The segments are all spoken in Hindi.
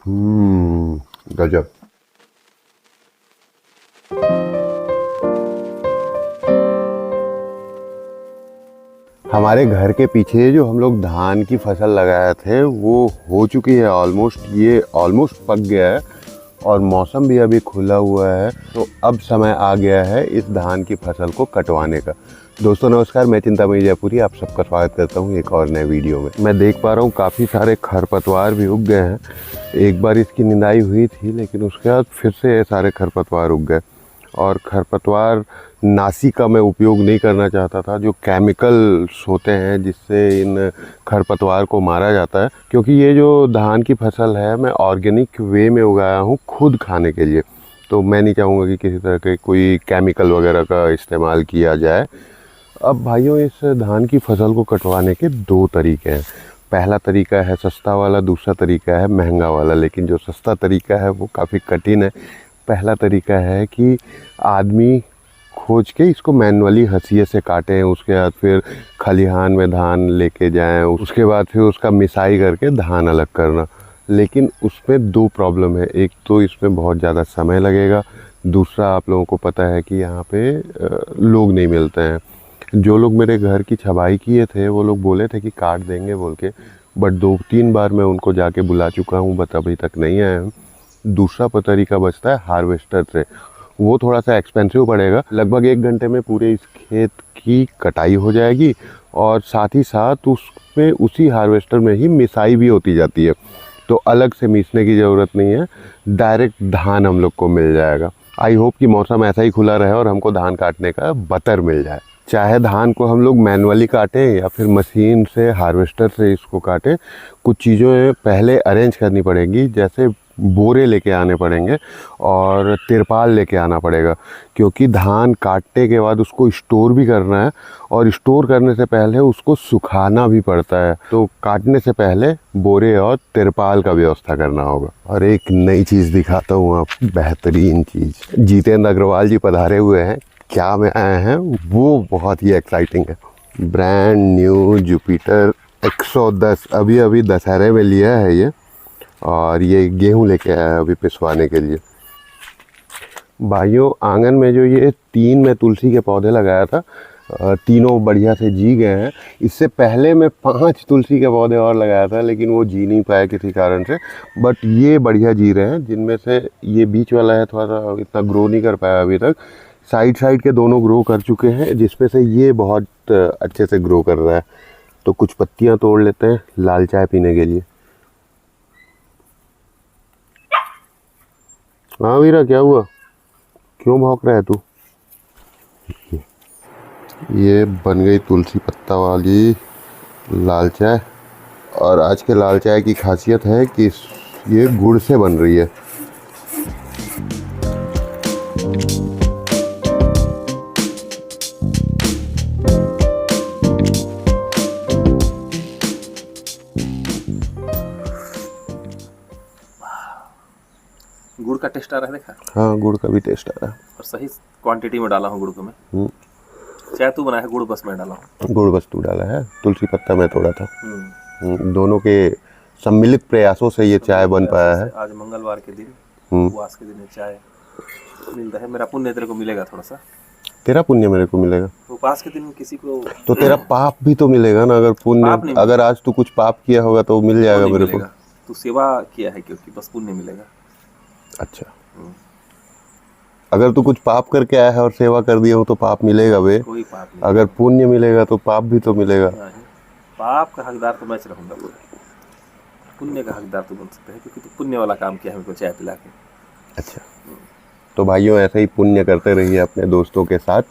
गजब। हमारे घर के पीछे जो हम लोग धान की फसल लगाए थे वो हो चुकी है ऑलमोस्ट, ये ऑलमोस्ट पक गया है और मौसम भी अभी खुला हुआ है। तो अब समय आ गया है इस धान की फसल को कटवाने का। दोस्तों नमस्कार, मैं चिंतामणि जयपुरी आप सबका स्वागत करता हूँ एक और नए वीडियो में। मैं देख पा रहा हूँ काफ़ी सारे खरपतवार भी उग गए हैं। एक बार इसकी निंदाई हुई थी लेकिन उसके बाद फिर से सारे खरपतवार उग गए। और खरपतवार नासी का मैं उपयोग नहीं करना चाहता था, जो केमिकल्स होते हैं जिससे इन खरपतवार को मारा जाता है, क्योंकि ये जो धान की फसल है मैं ऑर्गेनिक वे में उगाया हूँ खुद खाने के लिए। तो मैं नहीं चाहूँगा कि किसी तरह के कोई केमिकल वगैरह का इस्तेमाल किया जाए। अब भाइयों, इस धान की फसल को कटवाने के दो तरीके हैं। पहला तरीका है सस्ता वाला, दूसरा तरीका है महंगा वाला। लेकिन जो सस्ता तरीका है वो काफ़ी कठिन है। पहला तरीका है कि आदमी खोज के इसको मैनुअली हंसिए से काटें, उसके बाद फिर खलिहान में धान लेके जाएं, उसके बाद फिर उसका मिसाई करके धान अलग करना। लेकिन उसमें दो प्रॉब्लम है। एक तो इसमें बहुत ज़्यादा समय लगेगा, दूसरा आप लोगों को पता है कि यहाँ पे लोग नहीं मिलते हैं। जो लोग मेरे घर की छबाई किए थे वो लोग बोले थे कि काट देंगे बोल के, बट 2-3 बार मैं उनको जाके बुला चुका हूँ, बट अभी तक नहीं आए हैं। दूसरा तरीका बचता है हार्वेस्टर से। वो थोड़ा सा एक्सपेंसिव पड़ेगा। लगभग 1 घंटे में पूरे इस खेत की कटाई हो जाएगी और साथ ही साथ उसमें उसी हार्वेस्टर में ही मिसाई भी होती जाती है। तो अलग से मीसने की ज़रूरत नहीं है, डायरेक्ट धान हम लोग को मिल जाएगा। आई होप कि मौसम ऐसा ही खुला रहे और हमको धान काटने का बतर मिल जाए। चाहे धान को हम लोग मैनुअली काटें या फिर मशीन से हार्वेस्टर से इसको काटें, कुछ चीज़ें पहले अरेंज करनी पड़ेंगी, जैसे बोरे लेके आने पड़ेंगे और तिरपाल लेके आना पड़ेगा, क्योंकि धान काटने के बाद उसको स्टोर भी करना है और स्टोर करने से पहले उसको सुखाना भी पड़ता है। तो काटने से पहले बोरे और तिरपाल का व्यवस्था करना होगा। और एक नई चीज़ दिखाता हूँ आप, बेहतरीन चीज़। जितेंद्र अग्रवाल जी पधारे हुए हैं, क्या में आए हैं वो बहुत ही एक्साइटिंग है। ब्रांड न्यू जुपिटर 110 अभी दशहरे में लिया है ये, और ये गेहूं लेके आया है अभी पिसवाने के लिए। भाइयों, आंगन में जो ये 3 मैं तुलसी के पौधे लगाया था, तीनों बढ़िया से जी गए हैं। इससे पहले मैं 5 तुलसी के पौधे और लगाया था लेकिन वो जी नहीं पाया किसी कारण से, बट ये बढ़िया जी रहे हैं। जिनमें से ये बीच वाला है थोड़ा सा इतना ग्रो नहीं कर पाया अभी तक। साइड के दोनों ग्रो कर चुके हैं, जिसमें से ये बहुत अच्छे से ग्रो कर रहा है। तो कुछ पत्तियाँ तोड़ लेते हैं लाल चाय पीने के लिए। हाँ वीरा, क्या हुआ? क्यों भौंक रहा है तू? ये बन गई तुलसी पत्ता वाली लाल चाय। और आज के लाल चाय की खासियत है कि ये गुड़ से बन रही है। गुड़ का टेस्ट आ रहा है, देखा? हाँ, गुड़ का भी टेस्ट आ रहा है। और सही क्वांटिटी में डाला हूँ गुड़ को मैं। चाय तू बनाया है, गुड़ बस मैं डाला हूँ। गुड़ बस तू डाला है, तुलसी पत्ता मैं तोड़ा था। दोनों के सम्मिलित प्रयासों से ये चाय बन पाया है। आज मंगलवार के दिन, उपवास के दिन ये चाय मिल रहा है। मेरा पुण्य तेरे को मिलेगा थोड़ा सा। तेरा पुण्य मेरे को मिलेगा? उपवास के दिन किसी को तो तेरा पाप भी तो मिलेगा ना। अगर पुण्य, अगर आज तू कुछ पाप किया होगा तो मिल जाएगा मेरे को। तू सेवा किया है क्योंकि बस पुण्य मिलेगा। अच्छा, अगर तू कुछ पाप करके आया है और सेवा कर दिया हो तो पाप मिलेगा बे? कोई पाप नहीं। अगर पुण्य मिलेगा तो पाप भी तो मिलेगा। पाप का हकदार तो मैं रहूंगा, पुण्य का हकदार तू बन सकता है क्योंकि तू पुण्य वाला काम किया है मेरे को चाय पिला के। अच्छा, तो भाइयों ऐसे ही पुण्य करते रहिए अपने दोस्तों के साथ,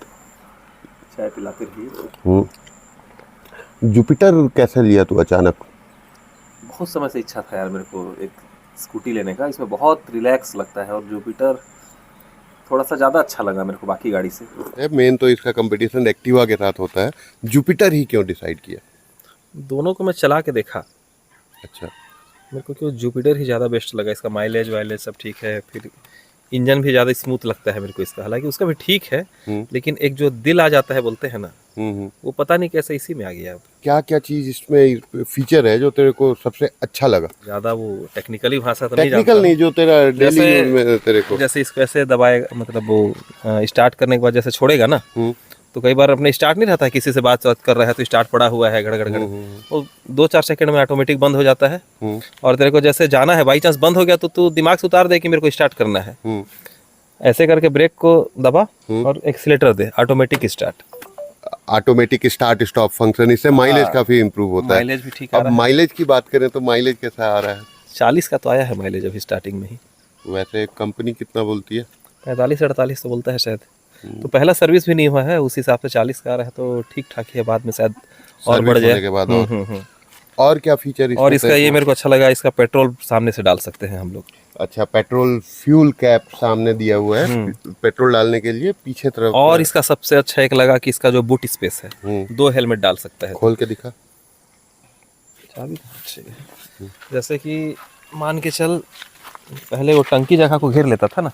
चाय पिलाते रहिए। जुपिटर कैसे लिया तू अचानक? बहुत समय से इच्छा था यार मेरे को एक स्कूटी लेने का। इसमें बहुत रिलैक्स लगता है और जुपिटर थोड़ा सा ज़्यादा अच्छा लगा मेरे को बाकी गाड़ी से। मेन तो इसका कंपटीशन एक्टिवा के साथ होता है। जुपिटर ही क्यों डिसाइड किया? दोनों को मैं चला के देखा। अच्छा, मेरे को क्यों जुपिटर ही ज़्यादा बेस्ट लगा। इसका माइलेज वाइलेज सब ठीक है, फिर इंजन भी ज़्यादा स्मूथ लगता है मेरे को इसका। हालांकि उसका भी ठीक है, लेकिन एक जो दिल आ जाता है बोलते हैं ना, वो पता नहीं कैसे इसी में आ गया। क्या क्या चीज इसमें फीचर है जो तेरे को सबसे अच्छा लगा? ज्यादा वो टेक्निकली भाषा तो नहीं जानता टेक्निकल नहीं, जो तेरा डेली जैसे- यूज में तेरे को। जैसे इसको ऐसे दबाएगा, मतलब वो स्टार्ट करने के बाद जैसे छोड़ेगा ना, हम्म, तो कई बार अपने स्टार्ट नहीं रहता है, किसी से बात कर रहा है तो स्टार्ट पड़ा हुआ है गड़ गड़ गड़, वो 2-4 सेकंड में ऑटोमेटिक बंद हो जाता है। और तेरे को जैसे जाना है, बाई चांस बंद हो गया तो तू दिमाग से उतार दे कि मेरे को स्टार्ट करना है, ऐसे करके ब्रेक को दबा और एक्सीलेटर दे, automatic start. Automatic start stop function, इससे माइलेज काफी इंप्रूव होता है। माइलेज भी ठीक आ अब रहा है। माइलेज की बात करें तो माइलेज कैसा आ रहा है? 40 का तो आया है माइलेज अभी स्टार्टिंग में ही। वैसे कंपनी कितना बोलती है? 45-48 तो बोलता है शायद। तो पहला सर्विस भी नहीं हुआ है, उस हिसाब से 40 का आ रहा है, तो ठीक ठाक ही है। बाद में शायद और सर्विस बढ़ होने जाए। के बाद और क्या फीचर इसमें? और इसका ये मेरे को अच्छा लगा, इसका पेट्रोल सामने से डाल सकते हैं हम लोग। अच्छा, पेट्रोल फ्यूल कैप सामने दिया हुआ है पेट्रोल डालने के लिए, पीछे तरफ। और इसका सबसे अच्छा एक लगा कि इसका जो बूट स्पेस है, 2 हेलमेट डाल सकता है। खोल के दिखा। चाबी अच्छी है। जैसे कि मान के चल, पहले वो टंकी जगह को घेर लेता था ना,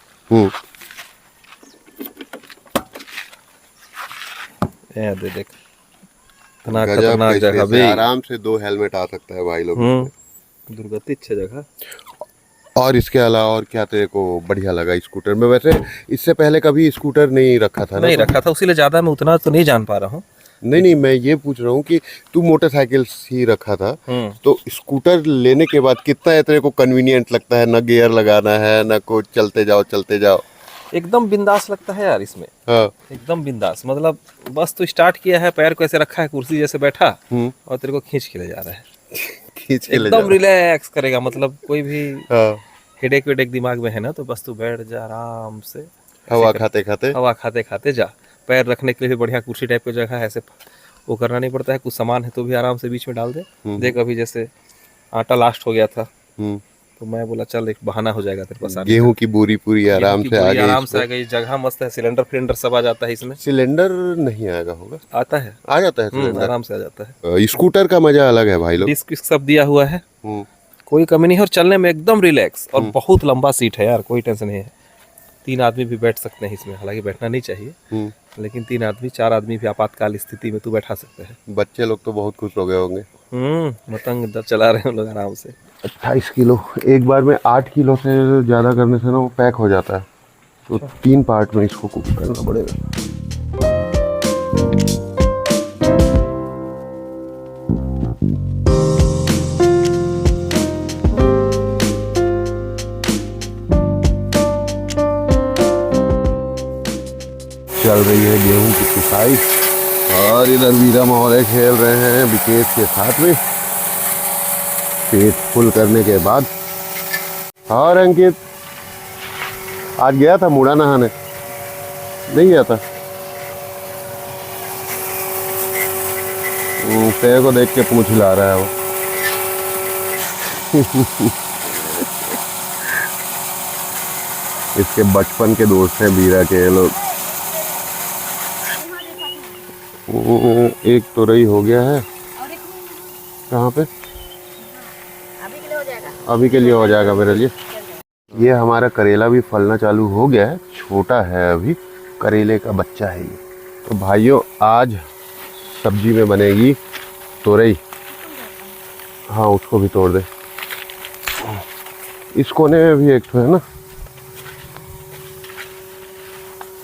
ये दे देख, इतना खतरनाक जगह भी, आराम से 2 हेलमेट आ सकता है भाई लोग। दुर्गति अच्छी जगह। और इसके अलावा और क्या तेरे को बढ़िया लगा स्कूटर में? वैसे इससे पहले कभी स्कूटर नहीं रखा था ना? नहीं रखा था, उसीलिए ज्यादा मैं उतना तो नहीं जान पा रहा हूँ। नहीं, मैं ये पूछ रहा हूँ कि तू मोटरसाइकिल ही रखा था, तो स्कूटर लेने के बाद कितना है तेरे को कन्वीनियंट लगता है? ना गियर लगाना है, ना कुछ, चलते जाओ। एकदम बिंदास लगता है यार इसमें। हाँ। एकदम बिंदास, मतलब बस तू स्टार्ट किया है, पैर को ऐसे रखा है कुर्सी जैसे बैठा, और तेरे को खींच के ले जा रहा है। खींच के ले जा एकदम रिलैक्स करेगा, मतलब कोई भी हाँ। हेडेक वेडेक दिमाग में है ना, तो बस तू बैठ जा आराम से, हवा खाते खाते जा। पैर रखने के लिए भी बढ़िया कुर्सी टाइप की जगह है, ऐसे वो करना नहीं पड़ता है। कुछ सामान है तो भी आराम से बीच में डाल दे। देख अभी जैसे आटा लास्ट हो गया था, तो मैं बोला चल एक बहाना हो जाएगा तेरे पास। गेहूं की बोरी पूरी आराम से आ गई, जगह मस्त है। सिलेंडर फिलेंडर सब आ जाता है इसमें। सिलेंडर नहीं आएगा होगा? आता है, आ जाता है सिलेंडर, आराम से आ जाता है। स्कूटर का मजा अलग है भाई लोग। डिस्क सब दिया हुआ है, कोई कमी नहीं है, और चलने में एकदम रिलैक्स। और बहुत लंबा सीट है यार, कोई टेंशन नहीं है। 3 आदमी भी बैठ सकते हैं इसमें, हालांकि बैठना नहीं चाहिए, लेकिन 3 आदमी 4 आदमी भी आपातकाल स्थिति में तू बैठा सकते हैं। बच्चे लोग तो बहुत खुश हो गए होंगे। मतंग इधर चला रहे हैं लोग आराम से। 28 किलो एक बार में, 8 किलो से ज़्यादा करने से ना वो पैक हो जाता है, तो 3 पार्ट में इसको कुक करना पड़ेगा। चल रही है गेहूं की पिसाई, और इधर वीरा महोदय खेल रहे हैं विकेट के साथ में। पेट फुल करने के बाद। और अंकित आज गया था मुड़ा नहाने? नहीं गया था? पैर को देख के पूंछ हिला रहा है वो। इसके बचपन के दोस्त हैं वीरा के लोग। एक तो रही हो गया है। कहाँ पे? अभी के लिए हो जाएगा मेरे लिए। ये हमारा करेला भी फलना चालू हो गया है, छोटा है अभी, करेले का बच्चा है ये। तो भाइयों आज सब्जी में बनेगी तोरई। हाँ उसको भी तोड़ दे। इस कोने में भी एक तो है ना,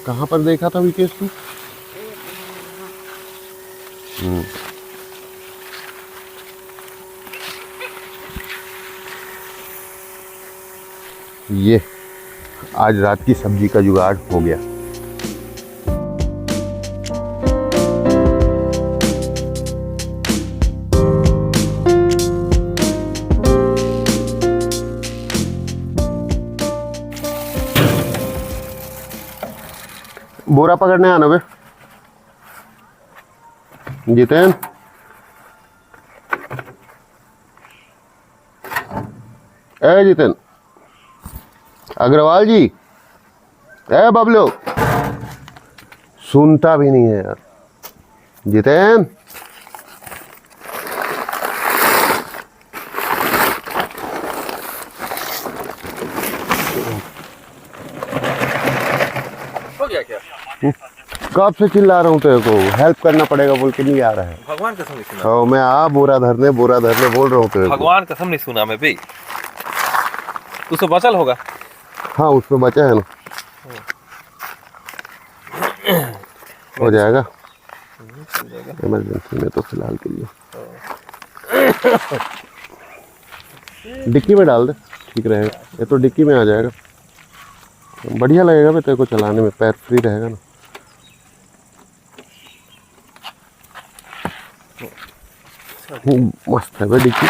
कहाँ पर देखा था विकेश तू? ये आज रात की सब्जी का जुगाड़ हो गया। बोरा पकड़ने आना बे जितेन। ए जितेन, अग्रवाल जी, ए बबलू, सुनता भी नहीं है यार। जितेन, हो गया क्या? कब से चिल्ला रहा हूँ तेरे को, हेल्प करना पड़ेगा बोल के नहीं आ रहा है। भगवान कसम नहीं सुना, हाँ मैं बोरा धरने बोल रहा हूँ तेरे को। भगवान कसम नहीं सुना मैं भाई। तू तो बचल होगा। हाँ उसमें बचा है ना, हो जाएगा इमरजेंसी में तो फिलहाल के लिए। डिक्की में डाल दे, ठीक रहेगा। ये तो डिक्की में आ जाएगा, बढ़िया लगेगा भाई तेरे को चलाने में, पैर फ्री रहेगा ना। मस्त है भाई डिक्की,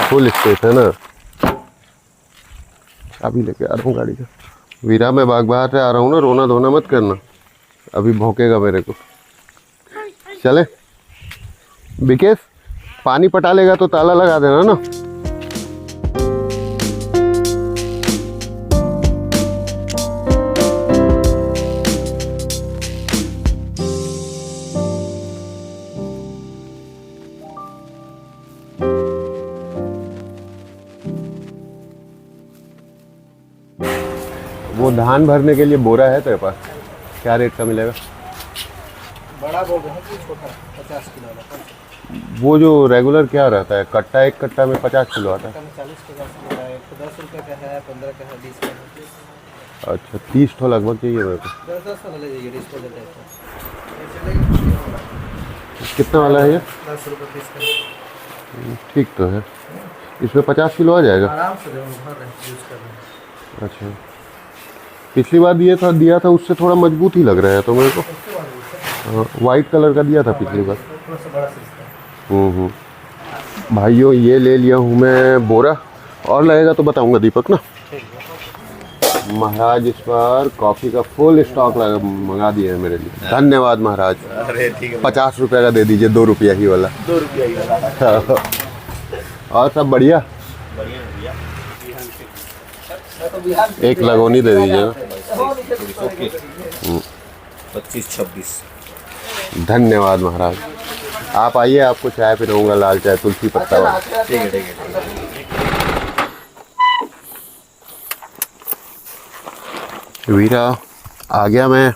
फुल स्पेस है ना। अभी लेके आ रहा हूँ गाड़ी का। वीरा मैं बाग से आ रहा हूँ ना, रोना धोना मत करना, अभी भौंकेगा मेरे को। चले विकेश, पानी पटा लेगा तो ताला लगा देना ना। वो धान भरने के लिए बोरा है तेरे पास, क्या रेट का मिलेगा? बड़ा बोल रहे हैं कि छोटा 50 किलो वाला। वो जो रेगुलर क्या रहता है, कट्टा, एक कट्टा में 50 किलो आता है। 40-50 किलो है, तो 10 रुपये का है, 15 का है, 20 का है। अच्छा 30 तो लगभग चाहिए मेरे को। 10 वाला ले जाइए, डिस्पोजल टाइप का। कितना वाला है ये? 10 रुपये पीस का। ठीक तो है, इसमें 50 किलो आ जाएगा आराम से भर रहे हैं, यूज़ कर रहे हैं। अच्छा, पिछली बार दिया था उससे थोड़ा मजबूत ही लग रहा है तो मेरे को। हाँ वाइट कलर का दिया था पिछली बार। थोड़ा सा बड़ा साइज का। भाइयों ये ले लिया हूँ मैं बोरा, और लगेगा तो बताऊंगा दीपक ना। महाराज इस बार कॉफ़ी का फुल स्टॉक मंगा दिए है मेरे लिए, धन्यवाद महाराज। अरे ठीक है, 50 रुपये का दे दीजिए, 2 रुपया ही वाला। 2 रुपया ही वाला। और सब बढ़िया, एक लगोनी दे दीजिएगा। 25-26। धन्यवाद महाराज, आप आइए, आपको चाय पिलाऊंगा, लाल चाय तुलसी पत्ता वाला। ठीक है ठीक है। वीरा आ गया, मैं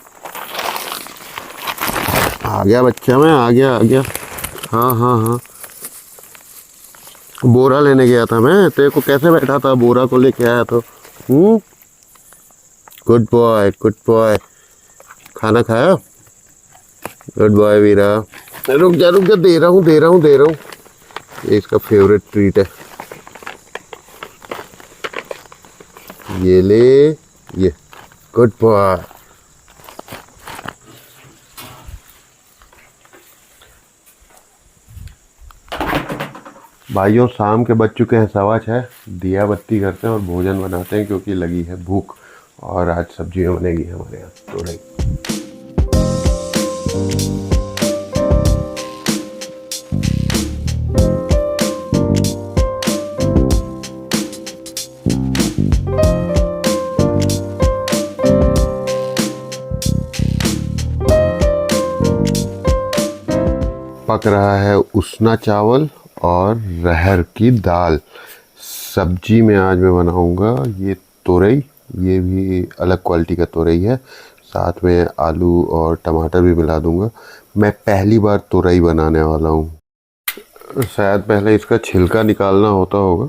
आ गया बच्चा, मैं आ गया। हाँ हाँ हाँ, बोरा लेने गया था मैं, तेरे को कैसे बैठा था, बोरा को लेके आया तो। गुड बॉय, खाना खाया? गुड बॉय वीरा। रुक जा दे रहा हूँ, ये इसका फेवरेट ट्रीट है, ये ले, ये गुड बॉय। भाइयों शाम के बज चुके हैं 6:15, दिया बत्ती करते हैं और भोजन बनाते हैं क्योंकि लगी है भूख। और आज सब्जियां बनेगी हमारे यहाँ तोरई। पक रहा है उसना चावल और रहर की दाल। सब्जी में आज मैं बनाऊंगा ये तोरई, ये भी अलग क्वालिटी का तोरई है, साथ में आलू और टमाटर भी मिला दूंगा। मैं पहली बार तोरई बनाने वाला हूँ। शायद पहले इसका छिलका निकालना होता होगा,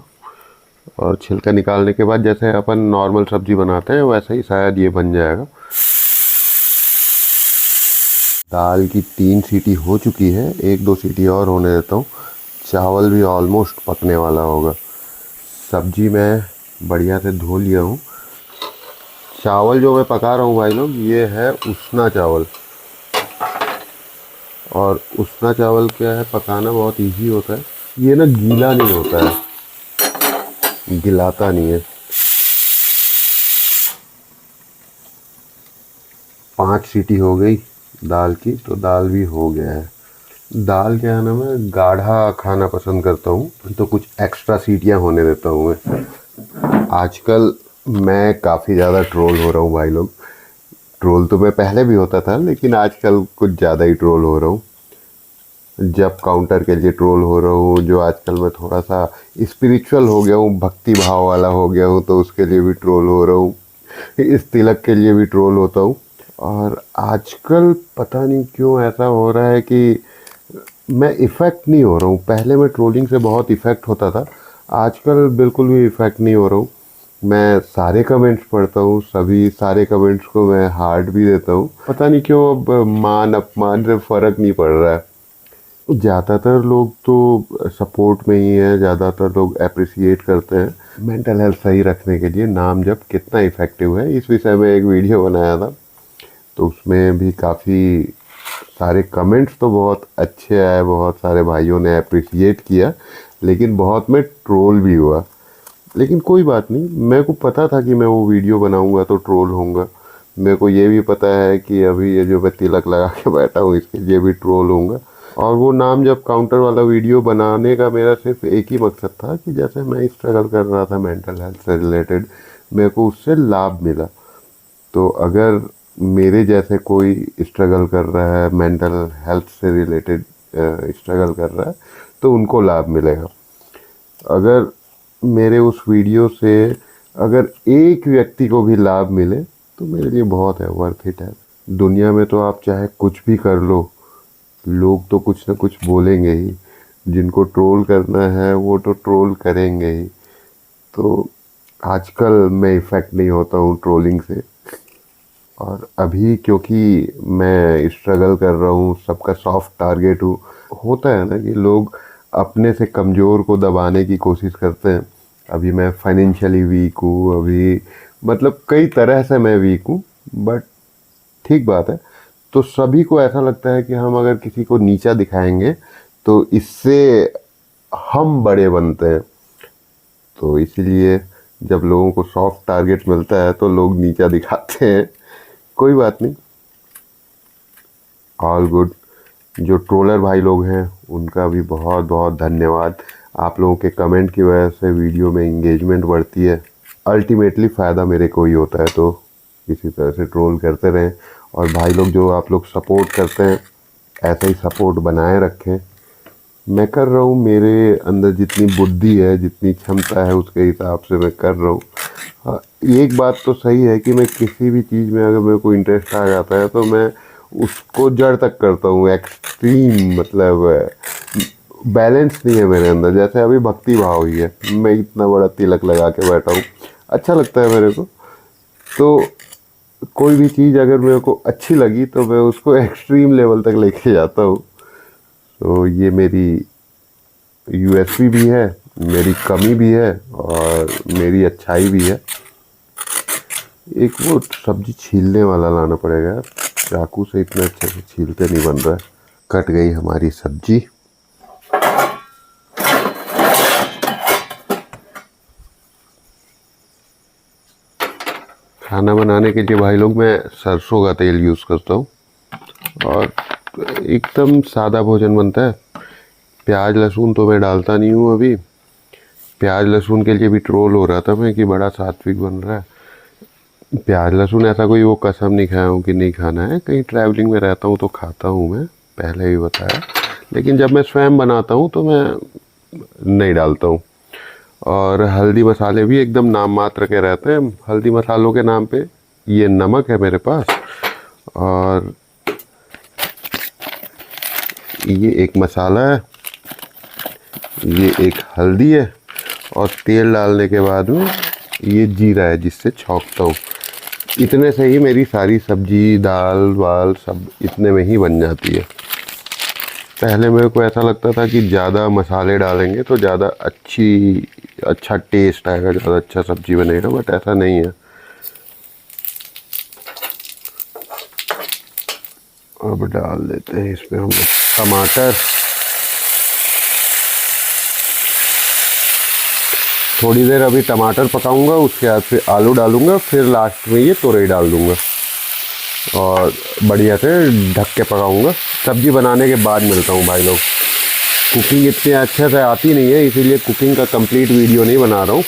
और छिलका निकालने के बाद जैसे अपन नॉर्मल सब्जी बनाते हैं वैसे ही शायद ये बन जाएगा। दाल की 3 सीटी हो चुकी है, 1-2 सीटी और होने देता हूँ। चावल भी ऑलमोस्ट पकने वाला होगा। सब्जी मैं बढ़िया से धो लिया हूँ। चावल जो मैं पका रहा हूँ भाई लोग, ये है उसना चावल। और उसना चावल क्या है, पकाना बहुत इजी होता है, ये ना गीला नहीं होता है, गिलाता नहीं है। 5 सीटी हो गई दाल की, तो दाल भी हो गया है। दाल क्या है ना, मैं गाढ़ा खाना पसंद करता हूँ, तो कुछ एक्स्ट्रा सीटियाँ होने देता हूँ मैं। आजकल मैं काफ़ी ज़्यादा ट्रोल हो रहा हूँ भाई लोग। ट्रोल तो मैं पहले भी होता था, लेकिन आजकल कुछ ज़्यादा ही ट्रोल हो रहा हूँ। जब काउंटर के लिए ट्रोल हो रहा हूँ, जो आजकल मैं थोड़ा सा स्पिरिचुअल हो गया हूँ, भक्ति भाव वाला हो गया हूँ, तो उसके लिए भी ट्रोल हो रहा हूँ। इस तिलक के लिए भी ट्रोल होता हूँ। और आजकल पता नहीं क्यों ऐसा हो रहा है कि मैं इफ़ेक्ट नहीं हो रहा हूँ। पहले मैं ट्रोलिंग से बहुत इफ़ेक्ट होता था, आजकल बिल्कुल भी इफ़ेक्ट नहीं हो रहा हूँ। मैं सारे कमेंट्स पढ़ता हूँ, सभी सारे कमेंट्स को मैं हार्ट भी देता हूँ। पता नहीं क्यों अब मान अपमान से फ़र्क नहीं पड़ रहा है। ज़्यादातर लोग तो सपोर्ट में ही है, ज़्यादातर लोग अप्रिसिएट करते हैं। मेंटल हेल्थ सही रखने के लिए नाम जप कितना इफ़ेक्टिव है, इस विषय में एक वीडियो बनाया था, तो उसमें भी काफ़ी सारे कमेंट्स तो बहुत अच्छे आए, बहुत सारे भाइयों ने अप्रिसिएट किया, लेकिन बहुत में ट्रोल भी हुआ। लेकिन कोई बात नहीं, मेरे को पता था कि मैं वो वीडियो बनाऊंगा तो ट्रोल होऊंगा। मेरे को ये भी पता है कि अभी ये जो मैं तिलक लगा के बैठा हूँ इसके लिए भी ट्रोल होऊंगा। और वो नाम जब काउंटर वाला वीडियो बनाने का मेरा सिर्फ एक ही मकसद था कि जैसे मैं स्ट्रगल कर रहा था मेंटल हेल्थ से रिलेटेड, मेरे को उससे लाभ मिला। तो अगर मेरे जैसे कोई स्ट्रगल कर रहा है, मेंटल हेल्थ से रिलेटेड स्ट्रगल कर रहा है, तो उनको लाभ मिलेगा। अगर मेरे उस वीडियो से अगर एक व्यक्ति को भी लाभ मिले तो मेरे लिए बहुत है, वर्थ इट है। दुनिया में तो आप चाहे कुछ भी कर लो, लोग तो कुछ ना कुछ बोलेंगे ही। जिनको ट्रोल करना है वो तो ट्रोल करेंगे ही। तो आजकल मैं इफ़ेक्ट नहीं होता हूँ ट्रोलिंग से। और अभी क्योंकि मैं स्ट्रगल कर रहा हूँ, सबका सॉफ्ट टारगेट हूँ, होता है ना कि लोग अपने से कमज़ोर को दबाने की कोशिश करते हैं। अभी मैं फाइनेंशियली वीक हूँ, अभी मतलब कई तरह से मैं वीक हूँ, बट ठीक बात है। तो सभी को ऐसा लगता है कि हम अगर किसी को नीचा दिखाएंगे तो इससे हम बड़े बनते हैं। तो इसीलिए जब लोगों को सॉफ्ट टारगेट मिलता है तो लोग नीचा दिखाते हैं। कोई बात नहीं, ऑल गुड। जो ट्रोलर भाई लोग हैं उनका भी बहुत बहुत धन्यवाद। आप लोगों के कमेंट की वजह से वीडियो में इंगेजमेंट बढ़ती है। अल्टीमेटली फ़ायदा मेरे को ही होता है, तो इसी तरह से ट्रोल करते रहें। और भाई लोग जो आप लोग सपोर्ट करते हैं, ऐसे ही सपोर्ट बनाए रखें। मैं कर रहा हूँ, मेरे अंदर जितनी बुद्धि है, जितनी क्षमता है, उसके हिसाब से मैं कर रहा हूँ। हाँ, एक बात तो सही है कि मैं किसी भी चीज़ में अगर मेरे को इंटरेस्ट आ जाता है तो मैं उसको जड़ तक करता हूँ। एक्सट्रीम मतलब बैलेंस नहीं है मेरे अंदर। जैसे अभी भक्ति भाव ही है, मैं इतना बड़ा तिलक लगा के बैठा हूँ, अच्छा लगता है मेरे को। तो कोई भी चीज़ अगर मेरे को अच्छी लगी तो मैं उसको एक्सट्रीम लेवल तक लेके जाता हूँ। तो ये मेरी यूएसपी भी है, मेरी कमी भी है और मेरी अच्छाई भी है। एक वो सब्जी छीलने वाला लाना पड़ेगा यार, चाकू से इतना अच्छे से छीलते नहीं बन रहा है। कट गई हमारी सब्जी। खाना बनाने के लिए भाई लोग मैं सरसों का तेल यूज़ करता हूँ और एकदम सादा भोजन बनता है। प्याज लहसुन तो मैं डालता नहीं हूँ अभी। प्याज लहसुन के लिए भी ट्रोल हो रहा था मैं कि बड़ा सात्विक बन रहा है। प्याज लहसुन ऐसा कोई वो कसम नहीं खाया हूँ कि नहीं खाना है। कहीं ट्रैवलिंग में रहता हूँ तो खाता हूँ, मैं पहले भी बताया। लेकिन जब मैं स्वयं बनाता हूँ तो मैं नहीं डालता हूँ। और हल्दी मसाले भी एकदम नाम मात्र के रहते हैं। हल्दी मसालों के नाम पे ये नमक है मेरे पास, और ये एक मसाला है, ये एक हल्दी है, और तेल डालने के बाद में ये जीरा है जिससे छौंकता हूँ। इतने से ही मेरी सारी सब्जी दाल वाल सब इतने में ही बन जाती है। पहले मेरे को ऐसा लगता था कि ज़्यादा मसाले डालेंगे तो ज़्यादा अच्छा टेस्ट आएगा, ज़्यादा अच्छा सब्जी बनेगा, बट ऐसा नहीं है। अब डाल देते हैं इसमें हम टमाटर। थोड़ी देर अभी टमाटर पकाऊंगा, उसके बाद फिर आलू डालूंगा, फिर लास्ट में ये तोरई डाल दूंगा और बढ़िया से ढक के पकाऊंगा। सब्जी बनाने के बाद मिलता हूँ भाई लोग। कुकिंग इतनी अच्छे से आती नहीं है, इसीलिए कुकिंग का कंप्लीट वीडियो नहीं बना रहा हूँ।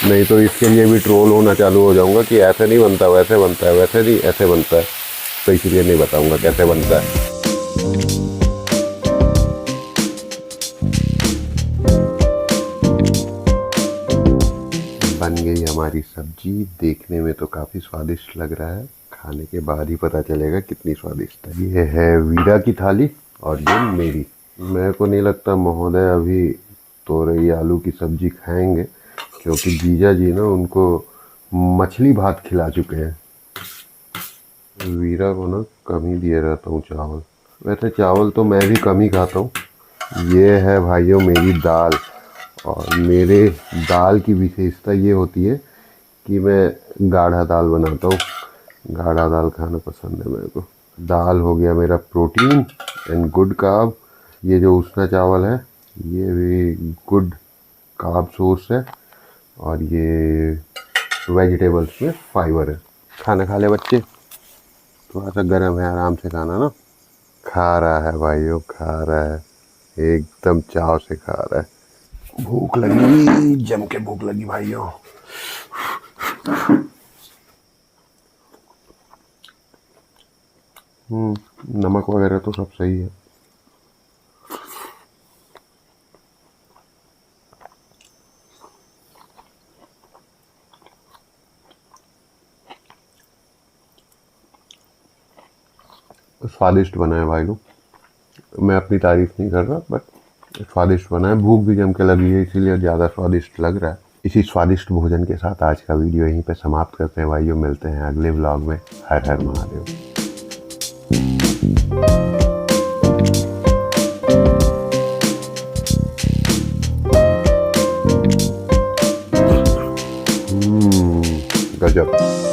नहीं तो इसके लिए भी ट्रोल होना चालू हो जाऊंगा कि ऐसे नहीं बनता, वैसे बनता है, वैसे नहीं ऐसे बनता है। तो इसीलिए नहीं बताऊंगा कैसे बनता है। बन गई हमारी सब्जी। देखने में तो काफ़ी स्वादिष्ट लग रहा है, खाने के बाद ही पता चलेगा कितनी स्वादिष्ट है। ये है वीरा की थाली और ये मेरी। मेरे को नहीं लगता महोदय अभी तोरई आलू की सब्जी खाएंगे, क्योंकि जीजा जी ना उनको मछली भात खिला चुके हैं। वीरा को ना कम ही दिए रहता हूँ चावल, वैसे चावल तो मैं भी कम ही खाता हूँ। ये है भाइयों मेरी दाल, और मेरे दाल की विशेषता ये होती है कि मैं गाढ़ा दाल बनाता हूँ। गाढ़ा दाल खाना पसंद है मेरे को। दाल हो गया मेरा प्रोटीन एंड गुड कार्ब। ये जो उसना चावल है ये भी गुड कार्ब सोर्स है, और ये वेजिटेबल्स में फाइबर है। खाना खा ले बच्चे, थोड़ा सा गर्म है, आराम से खाना ना। खा रहा है भाइयों, खा रहा है, एकदम चाव से खा रहा है। भूख लगी, जम के भूख लगी भाइयों। नमक वगैरह तो सब सही है। स्वादिष्ट बना है भाई लोग, मैं अपनी तारीफ नहीं कर रहा, बट स्वादिष्ट बना है। भूख भी जम के लगी है, इसीलिए ज़्यादा स्वादिष्ट लग रहा है। इसी स्वादिष्ट भोजन के साथ आज का वीडियो यहीं पे समाप्त करते हैं भाइयों। मिलते हैं अगले व्लॉग में। हर हर महादेव। गजब।